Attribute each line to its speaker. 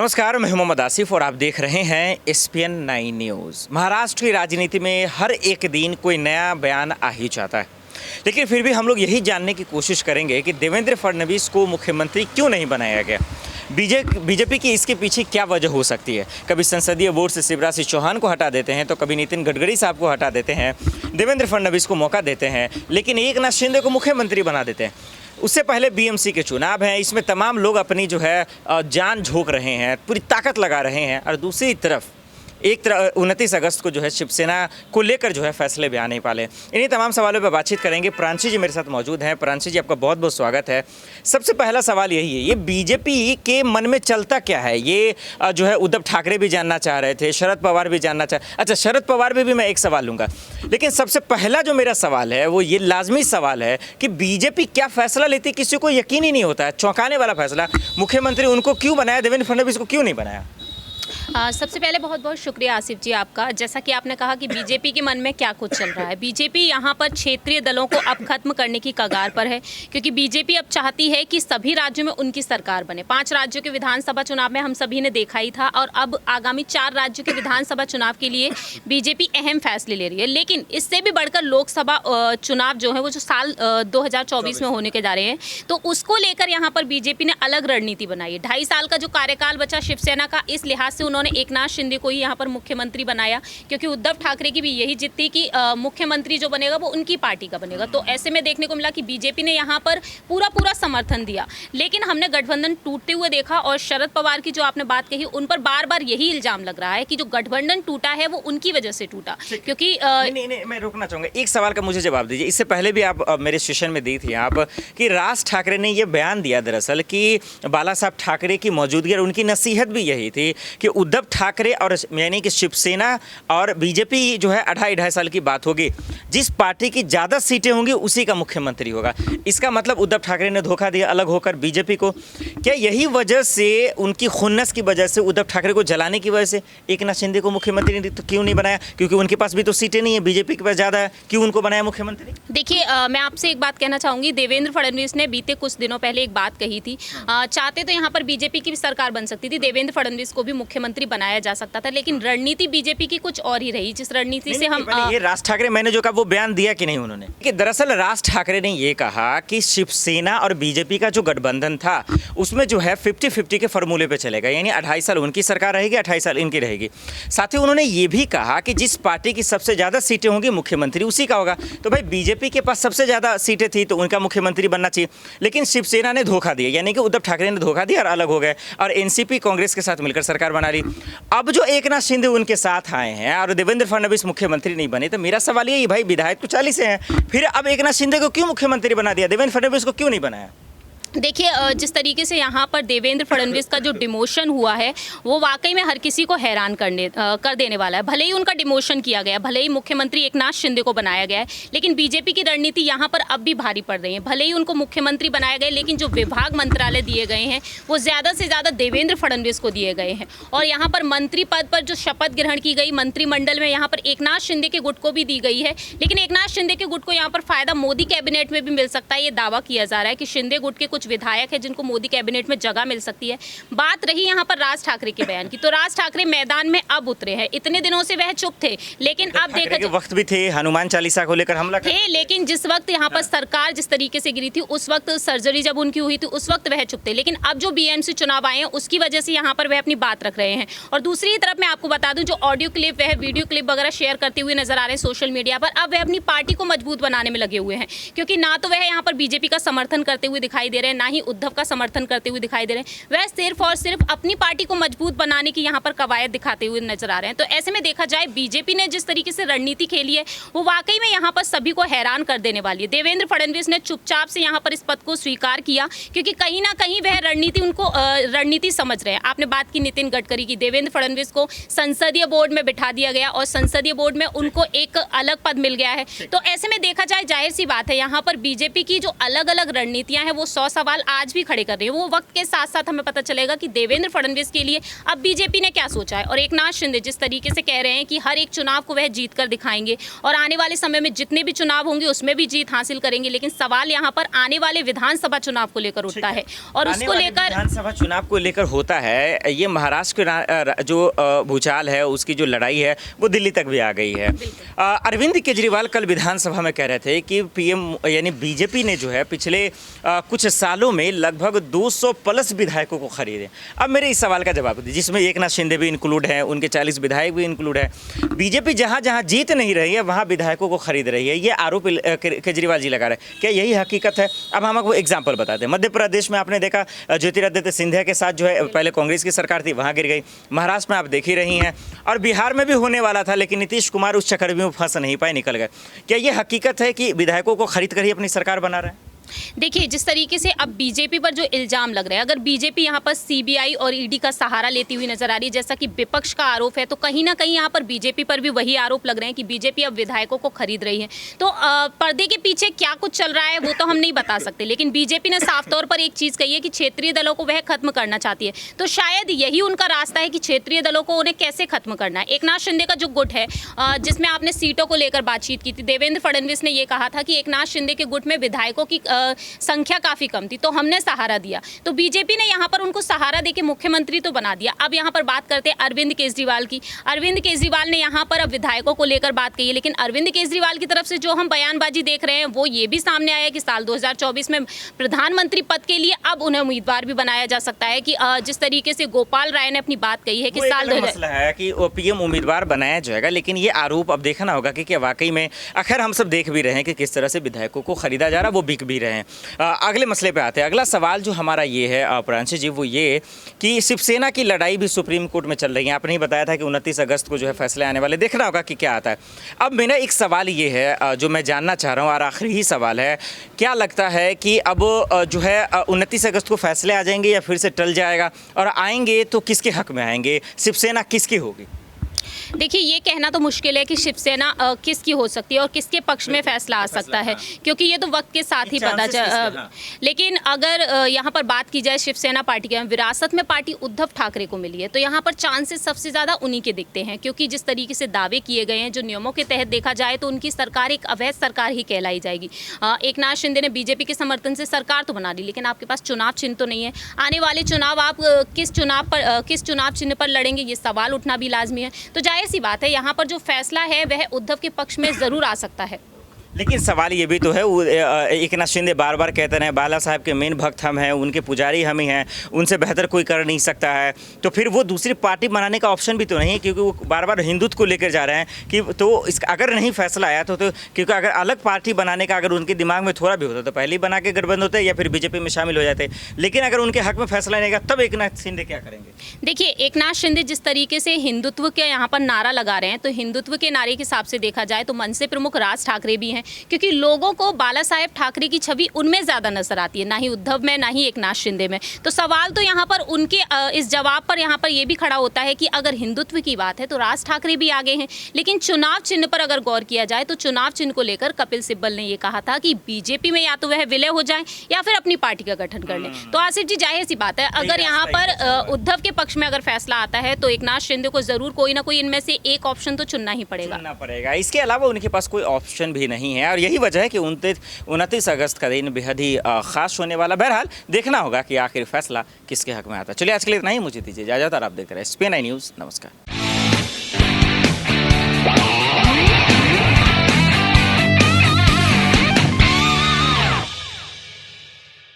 Speaker 1: नमस्कार, मैं मोहम्मद आसिफ और आप देख रहे हैं एसपीएन 9 न्यूज़। महाराष्ट्र की राजनीति में हर एक दिन कोई नया बयान आ ही जाता है, लेकिन फिर भी हम लोग यही जानने की कोशिश करेंगे कि देवेंद्र फडणवीस को मुख्यमंत्री क्यों नहीं बनाया गया। बीजेपी की इसके पीछे क्या वजह हो सकती है। कभी संसदीय बोर्ड से शिवराज सिंह चौहान को हटा देते हैं, तो कभी नितिन गडकरी साहब को हटा देते हैं, देवेंद्र फडणवीस को मौका देते हैं, लेकिन एकनाथ शिंदे को मुख्यमंत्री बना देते हैं। उससे पहले बीएमसी के चुनाव हैं, इसमें तमाम लोग अपनी जो है जान झोंक रहे हैं, पूरी ताकत लगा रहे हैं। और दूसरी तरफ 29 अगस्त को जो है शिवसेना को लेकर जो है फैसले भी आ नहीं पाले। इन्हीं तमाम सवालों पर बातचीत करेंगे। प्रांशी जी मेरे साथ मौजूद हैं। प्रांशी जी, आपका बहुत बहुत स्वागत है। सबसे पहला सवाल यही है, ये बीजेपी के मन में चलता क्या है, ये जो है उद्धव ठाकरे भी जानना चाह रहे थे, शरद पवार भी जानना अच्छा, शरद पवार भी मैं एक सवाल लूँगा, लेकिन सबसे पहला जो मेरा सवाल है वो ये लाजमी सवाल है कि बीजेपी क्या फैसला लेती, किसी को यकीन ही नहीं होता है। चौंकाने वाला फैसला, मुख्यमंत्री उनको क्यों बनाया, देवेंद्र फडणवीस को क्यों नहीं बनाया?
Speaker 2: सबसे पहले बहुत बहुत शुक्रिया आसिफ जी आपका। जैसा कि आपने कहा कि बीजेपी के मन में क्या कुछ चल रहा है, बीजेपी यहाँ पर क्षेत्रीय दलों को अब खत्म करने की कगार पर है, क्योंकि बीजेपी अब चाहती है कि सभी राज्यों में उनकी सरकार बने। 5 राज्यों के विधानसभा चुनाव में हम सभी ने देखा ही था, और अब आगामी 4 राज्यों के विधानसभा चुनाव के लिए बीजेपी अहम फैसले ले रही है। लेकिन इससे भी बढ़कर लोकसभा चुनाव जो है वो जो साल 2024 में होने के जा रहे हैं, तो उसको लेकर यहाँ पर बीजेपी ने अलग रणनीति बनाई है। 2.5 साल का जो कार्यकाल बचा शिवसेना का, इस लिहाज से उन्होंने एकनाथ शिंदे को ही यहाँ पर मुख्यमंत्री बनाया, क्योंकि उद्धव ठाकरे की भी यही जिद थी कि मुख्यमंत्री जो बनेगा वो उनकी पार्टी का बनेगा। तो ऐसे में देखने को मिला कि बीजेपी ने यहाँ पर पूरा समर्थन दिया, लेकिन हमने गठबंधन टूटते हुए देखा। और शरद पवार की जो आपने बात कही, उन पर बार बार यही इल्जाम लग रहा है कि जो गठबंधन टूटा है वो उनकी वजह से टूटा, क्योंकि
Speaker 1: नहीं, मैं रोकना चाहूँगा। एक सवाल का मुझे जवाब दीजिए। इससे पहले भी आप मेरे सेशन में दी थी आप कि राज ठाकरे ने ये बयान दिया दरअसल कि बाला साहब ठाकरे की मौजूदगी, और उनकी नसीहत भी यही थी कि उद्धव ठाकरे और यानी कि शिवसेना और बीजेपी जो है 2.5 साल की बात होगी, जिस पार्टी की ज़्यादा सीटें होंगी उसी का मुख्यमंत्री होगा। इसका मतलब उद्धव ठाकरे ने धोखा दिया अलग होकर बीजेपी को। क्या यही वजह से, उनकी खुन्नस की वजह से, उद्धव ठाकरे को जलाने की वजह से एकनाथ शिंदे को मुख्यमंत्री तो क्यों नहीं बनाया? क्योंकि उनके पास भी तो सीटें नहीं है, बीजेपी के पास ज़्यादा है, क्यों उनको बनाया मुख्यमंत्री?
Speaker 2: देखिए, मैं आपसे एक बात कहना चाहूँगी। देवेंद्र फडणवीस ने बीते कुछ दिनों पहले एक बात कही थी, चाहते तो यहाँ पर बीजेपी की भी सरकार बन सकती थी, देवेंद्र फडणवीस को भी मुख्यमंत्री बनाया जा सकता था, लेकिन रणनीति बीजेपी की कुछ और ही रही, जिस रणनीति से हम
Speaker 1: ये राज ठाकरे, मैंने जो कहा वो बयान दिया कि नहीं उन्होंने, कि दरअसल राज ठाकरे ने ये कहा कि शिवसेना और बीजेपी का जो गठबंधन था उसमें जो है 50-50 के फॉर्मूले पे चलेगा, यानी 2.5 साल उनकी सरकार रहेगी, 2.5 साल इनकी रहेगी। साथ ही उन्होंने ये भी कहा कि जिस पार्टी की सबसे ज़्यादा सीटें होंगी मुख्यमंत्री उसी का होगा। तो भाई बीजेपी के पास सबसे ज़्यादा सीटें थी तो उनका मुख्यमंत्री बनना चाहिए, लेकिन शिवसेना ने धोखा दिया, यानी कि उद्धव ठाकरे ने धोखा दिया और अलग हो गए, और एनसीपी कांग्रेस के साथ मिलकर सरकार बना ली। अब जो एकनाथ शिंदे उनके साथ आए हैं और देवेंद्र फडणवीस मुख्यमंत्री नहीं बने, तो मेरा सवाल ये, भाई विधायक तो 40 हैं, फिर अब एकनाथ शिंदे को क्यों मुख्यमंत्री बना दिया, देवेंद्र फडणवीस को क्यों नहीं बनाया?
Speaker 2: देखिए, जिस तरीके से यहाँ पर देवेंद्र फडणवीस का जो डिमोशन हुआ है वो वाकई में हर किसी को हैरान कर देने वाला है। भले ही उनका डिमोशन किया गया, भले ही मुख्यमंत्री एकनाथ शिंदे को बनाया गया है, लेकिन बीजेपी की रणनीति यहाँ पर अब भी भारी पड़ रही है। भले ही उनको मुख्यमंत्री बनाया गया, लेकिन जो विभाग मंत्रालय दिए गए हैं वो ज़्यादा से ज़्यादा देवेंद्र फडणवीस को दिए गए हैं। और यहाँ पर मंत्री पद पर जो शपथ ग्रहण की गई मंत्रिमंडल में, यहाँ पर एकनाथ शिंदे के गुट को भी दी गई है, लेकिन एकनाथ शिंदे के गुट को यहाँ पर फायदा मोदी कैबिनेट में भी मिल सकता है। ये दावा किया जा रहा है कि शिंदे गुट के कुछ विधायक है जिनको मोदी कैबिनेट में जगह मिल सकती है। बात रही यहाँ पर राज ठाकरे के बयान की, तो राज ठाकरे मैदान में अब उतरे हैं। इतने दिनों से वह चुप थे, लेकिन अब देखा
Speaker 1: वक्त भी थे, हनुमान चालीसा को लेकर हमला
Speaker 2: थे, लेकिन जिस वक्त यहाँ पर सरकार जिस तरीके से गिरी थी, उस वक्त सर्जरी जब उनकी हुई थी, उस वक्त वह चुप थे। लेकिन अब जो बीएमसी चुनाव आए हैं उसकी वजह से यहाँ पर वह अपनी बात रख रहे हैं। और दूसरी तरफ मैं आपको बता दूं, जो ऑडियो क्लिप, वह वीडियो क्लिप वगैरह शेयर करते हुए नजर आ रहे हैं सोशल मीडिया पर, अब वह अपनी पार्टी को मजबूत बनाने में लगे हुए हैं, क्योंकि ना तो वह यहाँ पर बीजेपी का समर्थन करते हुए दिखाई दे रहे हैं, ना ही उद्धव का समर्थन करते हुए दिखाई दे रहे हैं। वह सिर्फ और सिर्फ अपनी पार्टी को मजबूत बनाने की यहाँ पर कवायद दिखाते हुए नजर आ रहे हैं। तो ऐसे में देखा जाए, बीजेपी ने जिस तरीके से रणनीति खेली है वो वाकई में यहाँ पर सभी को हैरान कर देने वाली है। देवेंद्र फडणवीस ने चुपचाप से यहाँ पर इस पद को स्वीकार किया, क्योंकि कहीं ना कहीं वह रणनीति समझ रहे हैं। आपने बात की नितिन गडकरी की, देवेंद्र फडणवीस को संसदीय बोर्ड में बिठा दिया गया और संसदीय बोर्ड में उनको एक अलग पद मिल गया है। तो ऐसे में देखा जाए, जाहिर सी बात है, यहाँ पर बीजेपी की जो अलग अलग रणनीतियां हैं वो 100 सवाल आज भी खड़े कर रहे हैं। वो वक्त के साथ साथ हमें पता चलेगा कि देवेंद्र फडणवीस के लिए अब बीजेपी ने क्या सोचा है। और एकनाथ शिंदे जिस तरीके से कह रहे हैं कि हर एक चुनाव को वह जीत कर दिखाएंगे और आने वाले समय में जितने भी चुनाव होंगे उसमें भी जीत हासिल करेंगे, लेकिन सवाल यहाँ पर आने वाले विधानसभा चुनाव को लेकर उठता है और उसको लेकर
Speaker 1: विधानसभा चुनाव को लेकर होता है। ये महाराष्ट्र के जो भूचाल है उसकी जो लड़ाई है वो दिल्ली तक भी आ गई है। अरविंद केजरीवाल कल विधानसभा में कह रहे थे कि पीएम यानी बीजेपी ने जो है पिछले कुछ सालों में लगभग 200 प्लस विधायकों को खरीदे। अब मेरे इस सवाल का जवाब दीजिए, जिसमें एकनाथ शिंदे भी इंक्लूड है, उनके 40 विधायक भी इंक्लूड है। बीजेपी जहां जहां जीत नहीं रही है वहां विधायकों को खरीद रही है, ये आरोप केजरीवाल जी लगा रहे हैं। क्या यही हकीकत है? अब हम आपको एग्जाम्पल बताते हैं। मध्य प्रदेश में आपने देखा ज्योतिरादित्य सिंधिया के साथ जो है पहले कांग्रेस की सरकार थी, वहां गिर गई। महाराष्ट्र में आप देख ही रही हैं, और बिहार में भी होने वाला था, लेकिन नीतीश कुमार उस चक्रव्यूह में फंस नहीं पाए, निकल गए। क्या ये हकीकत है कि विधायकों को खरीद कर ही अपनी सरकार बना रहे हैं?
Speaker 2: देखिए, जिस तरीके से अब बीजेपी पर जो इल्जाम लग रहे हैं, अगर बीजेपी यहाँ पर सीबीआई और ईडी का सहारा लेती हुई नजर आ रही है, जैसा कि विपक्ष का आरोप है, तो कहीं ना कहीं यहाँ पर बीजेपी पर भी वही आरोप लग रहे हैं कि बीजेपी अब विधायकों को खरीद रही है। तो पर्दे के पीछे क्या कुछ चल रहा है वो तो हम नहीं बता सकते, लेकिन बीजेपी ने साफ तौर पर एक चीज कही है कि क्षेत्रीय दलों को वह खत्म करना चाहती है। तो शायद यही उनका रास्ता है कि क्षेत्रीय दलों को उन्हें कैसे खत्म करना है। एकनाथ शिंदे का जो गुट है, जिसमें आपने सीटों को लेकर बातचीत की थी, देवेंद्र फडणवीस ने यह कहा था कि एकनाथ शिंदे के गुट में विधायकों की संख्या काफी कम थी, तो हमने सहारा दिया। तो बीजेपी ने यहाँ पर उनको सहारा देके मुख्यमंत्री तो बना दिया। अब यहाँ पर बात करते हैं अरविंद केजरीवाल की। अरविंद केजरीवाल ने यहाँ पर अब विधायकों को लेकर बात कही है, लेकिन अरविंद केजरीवाल की तरफ से जो हम बयानबाजी देख रहे हैं वो ये भी सामने आया कि साल 2024 में प्रधानमंत्री पद के लिए अब उन्हें उम्मीदवार भी बनाया जा सकता है। कि जिस तरीके से गोपाल राय ने अपनी बात कही है कि साल
Speaker 1: मसला है कि पीएम उम्मीदवार बनाया जाएगा, लेकिन ये आरोप अब देखना होगा कि क्या वाकई में, आखिर हम सब देख भी रहे हैं कि किस तरह से विधायकों को खरीदा जा रहा है, वो बिक भी रहे हैं। अगले मसले पे आते हैं। अगला सवाल जो हमारा ये है प्रांशु जी, वो ये कि शिवसेना की लड़ाई भी सुप्रीम कोर्ट में चल रही है। आपने ही बताया था कि 29 अगस्त को जो है फैसले आने वाले, देखना होगा कि क्या आता है। अब मेरा एक सवाल ये है जो मैं जानना चाह रहा हूँ, और आखिरी ही सवाल है, क्या लगता है कि अब जो है 29 अगस्त को फैसले आ जाएंगे या फिर से टल जाएगा, और आएंगे तो किसके हक में आएंगे, शिवसेना किसकी होगी?
Speaker 2: देखिए, ये कहना तो मुश्किल है कि शिवसेना किसकी हो सकती है और किसके पक्ष में फैसला आ सकता है, क्योंकि ये तो वक्त के साथ ही पता चल। लेकिन अगर यहाँ पर बात की जाए शिवसेना पार्टी के, विरासत में पार्टी उद्धव ठाकरे को मिली है, तो यहाँ पर चांसेस सबसे ज़्यादा उन्हीं के दिखते हैं, क्योंकि जिस तरीके से दावे किए गए हैं, जो नियमों के तहत देखा जाए तो उनकी सरकार एक अवैध सरकार ही कहलाई जाएगी। एकनाथ शिंदे ने बीजेपी के समर्थन से सरकार तो बना ली, लेकिन आपके पास चुनाव चिन्ह तो नहीं है। आने वाले चुनाव आप किस चुनाव चिन्ह पर लड़ेंगे, ये सवाल उठना भी लाजमी है। तो जाहिर सी बात है, यहाँ पर जो फैसला है वह उद्धव के पक्ष में जरूर आ सकता है।
Speaker 1: लेकिन सवाल ये भी तो है, एकनाथ शिंदे बार बार कहते रहे बाला साहब के मेन भक्त हम हैं, उनके पुजारी हम ही हैं, उनसे बेहतर कोई कर नहीं सकता है। तो फिर वो दूसरी पार्टी बनाने का ऑप्शन भी तो नहीं है, क्योंकि वो बार बार हिंदुत्व को लेकर जा रहे हैं कि तो इसका अगर नहीं फैसला आया तो क्योंकि अगर अलग पार्टी बनाने का अगर उनके दिमाग में थोड़ा भी होता तो पहले ही बना के गठबंधन होते या फिर बीजेपी में शामिल हो जाते। लेकिन अगर उनके हक में फैसला नहीं तब एकनाथ शिंदे क्या करेंगे?
Speaker 2: देखिए, एकनाथ शिंदे जिस तरीके से हिंदुत्व के यहाँ पर नारा लगा रहे हैं, तो हिंदुत्व के नारे के हिसाब से देखा जाए तो मनसे प्रमुख राज ठाकरे भी हैं, क्योंकि लोगों को बाला साहेब ठाकरे की छवि उनमें ज्यादा नजर आती है, ना ही उद्धव में, ना ही एकनाथ शिंदे में। तो सवाल तो यहाँ पर उनके इस जवाब पर यहाँ पर ये भी खड़ा होता है कि अगर हिंदुत्व की बात है तो राज ठाकरे भी आगे हैं, लेकिन चुनाव चिन्ह पर अगर गौर किया जाए तो चुनाव चिन्ह को लेकर कपिल सिब्बल ने ये कहा था कि बीजेपी में या तो वह विलय हो जाए या फिर अपनी पार्टी का गठन कर लें। तो आसिफ जी, जाहिर सी बात है, अगर यहाँ पर उद्धव के पक्ष में अगर फैसला आता है तो एकनाथ शिंदे को जरूर कोई ना कोई इनमें से एक ऑप्शन तो चुनना ही पड़ेगा।
Speaker 1: इसके अलावा उनके पास कोई ऑप्शन भी नहीं है, और यही वजह है कि 29 अगस्त का दिन बेहद ही खास होने वाला। बहरहाल देखना होगा कि आखिर फैसला किसके हक में आता है। चलिए, आज के लिए इतना ही, मुझे दीजिए इजाजत, और आप देख रहे हैं SPN9 न्यूज़। नमस्कार।